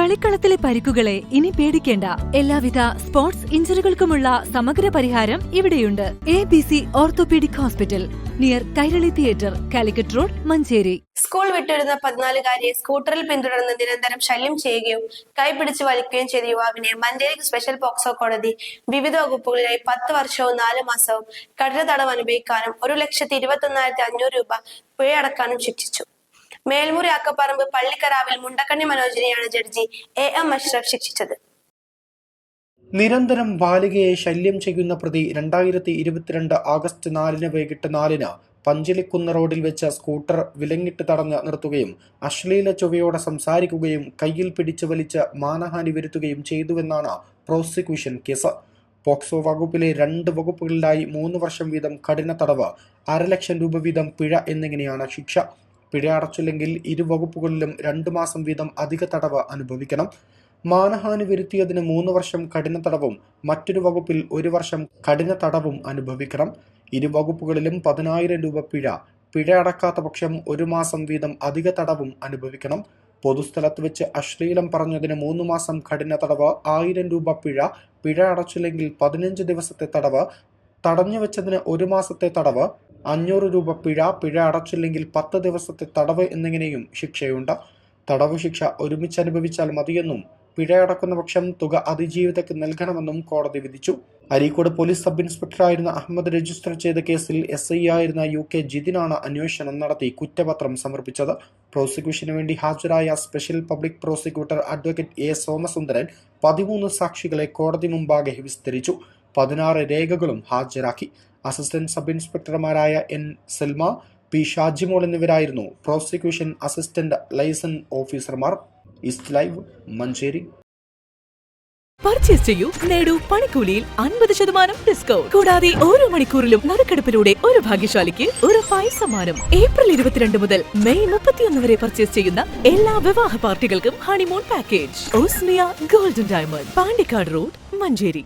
കളിക്കളത്തിലെ പരിക്കുകളെ ഇനി പേടിക്കേണ്ട. എല്ലാവിധ സ്പോർട്സ് ഇഞ്ചുറികൾക്കുമുള്ള സമഗ്ര പരിഹാരം ഇവിടെയുണ്ട്. ABC orthopaedic hospital, near Kairali theatre, Calicut road, Manjeri. School വിട്ടിരുന്ന 14-കാരിയെ സ്കൂട്ടറിൽ പിന്തുടർന്ന് നിരന്തരം ശല്യം ചെയ്യുകയും കൈപിടിച്ച് വലിക്കുകയും ചെയ്ത യുവാവിനെ മഞ്ചേരി സ്പെഷ്യൽ പോക്സോ കോടതി വിവിധ വകുപ്പുകളിലായി 10 വർഷവും 4 മാസവും കഠിന തടവ് അനുഭവിക്കാനും 1,21,500 രൂപ പിഴയടക്കാനും ശിക്ഷിച്ചു. മേൽമുറി അക്കപ്പറമ്പ് പള്ളിക്കരാവിൽ മുണ്ടക്കണ്ണി മനോജിനെയാണ് ജഡ്ജി AM അഷ്റഫ് ശിക്ഷിച്ചത്. നിരന്തരം ബാലികയെ ശല്യം ചെയ്യുന്ന പ്രതി 2022 ആഗസ്റ്റ് 4 വൈകിട്ട് 4 പഞ്ചലിക്കുന്ന് റോഡിൽ വെച്ച് സ്കൂട്ടർ വിലങ്ങിട്ട് തടഞ്ഞ് നിർത്തുകയും അശ്ലീല ചൊവ്വയോടെ സംസാരിക്കുകയും കയ്യിൽ പിടിച്ചു വലിച്ച് മാനഹാനി വരുത്തുകയും ചെയ്തുവെന്നാണ് പ്രോസിക്യൂഷൻ കേസ്. പോക്സോ വകുപ്പിലെ 2 വകുപ്പുകളിലായി 3 വർഷം വീതം കഠിന തടവ്, 500,000 രൂപ വീതം പിഴ എന്നിങ്ങനെയാണ് ശിക്ഷ. പിഴ അടച്ചില്ലെങ്കിൽ 2 വകുപ്പുകളിലും 2 മാസം വീതം അധിക തടവ് അനുഭവിക്കണം. മാനഹാനി വരുത്തിയതിന് 3 വർഷം കഠിന തടവും മറ്റൊരു വകുപ്പിൽ 1 വർഷം കഠിന തടവും അനുഭവിക്കണം. 2 വകുപ്പുകളിലും 10,000 രൂപ പിഴ അടക്കാത്ത പക്ഷം 1 മാസം വീതം അധിക തടവും അനുഭവിക്കണം. പൊതുസ്ഥലത്ത് വെച്ച് അശ്ലീലം പറഞ്ഞതിന് 3 മാസം കഠിന തടവ്, 1000 രൂപ പിഴ അടച്ചില്ലെങ്കിൽ 15 ദിവസത്തെ തടവ്, തടഞ്ഞു വെച്ചതിന് 1 മാസത്തെ തടവ്, 500 രൂപ പിഴ അടച്ചില്ലെങ്കിൽ 10 ദിവസത്തെ തടവ് എന്നിങ്ങനെയും ശിക്ഷയുണ്ട്. തടവ് ശിക്ഷ ഒരുമിച്ച് അനുഭവിച്ചാൽ മതിയെന്നും പിഴയടക്കുന്ന പക്ഷം തുക അതിജീവിതയ്ക്ക് നൽകണമെന്നും കോടതി വിധിച്ചു. അരീക്കോട് പോലീസ് സബ് ഇൻസ്പെക്ടറായിരുന്ന അഹമ്മദ് രജിസ്റ്റർ ചെയ്ത കേസിൽ SI ആയിരുന്ന UK ജിതിനാണ് അന്വേഷണം നടത്തി കുറ്റപത്രം സമർപ്പിച്ചത്. പ്രോസിക്യൂഷന് വേണ്ടി ഹാജരായ special public prosecutor advocate A Somasundaran 13 സാക്ഷികളെ കോടതി മുമ്പാകെ വിസ്തരിച്ചു. 16 രേഖകളും ഹാജരാക്കി. അസിസ്റ്റന്റ് സബ് ഇൻസ്പെക്ടർമാരായ N സൽമ, P ഷാജിമോൾ എന്നിവരായിരുന്നു പ്രോസിക്യൂഷൻ അസിസ്റ്റന്റ് ലൈസൺ ഓഫീസർമാർ. East live, Manjeri. പർച്ചേസ് ചെയ്യൂ, നേടൂ പണിക്കൂലിയിൽ 50% ഡിസ്കൗണ്ട്. കൂടാതെ ഓരോ മണിക്കൂറിലും നറുക്കെടുപ്പിലൂടെ ഒരു ഭാഗ്യശാലിക്ക് ഉറപ്പായ സമ്മാനം. ഏപ്രിൽ 22 മുതൽ മെയ് 31 വരെ പർച്ചേസ് ചെയ്യുന്ന എല്ലാ വിവാഹ പാർട്ടികൾക്കും honeymoon package. Osmia golden diamond, Pandikkad road, Manjeri.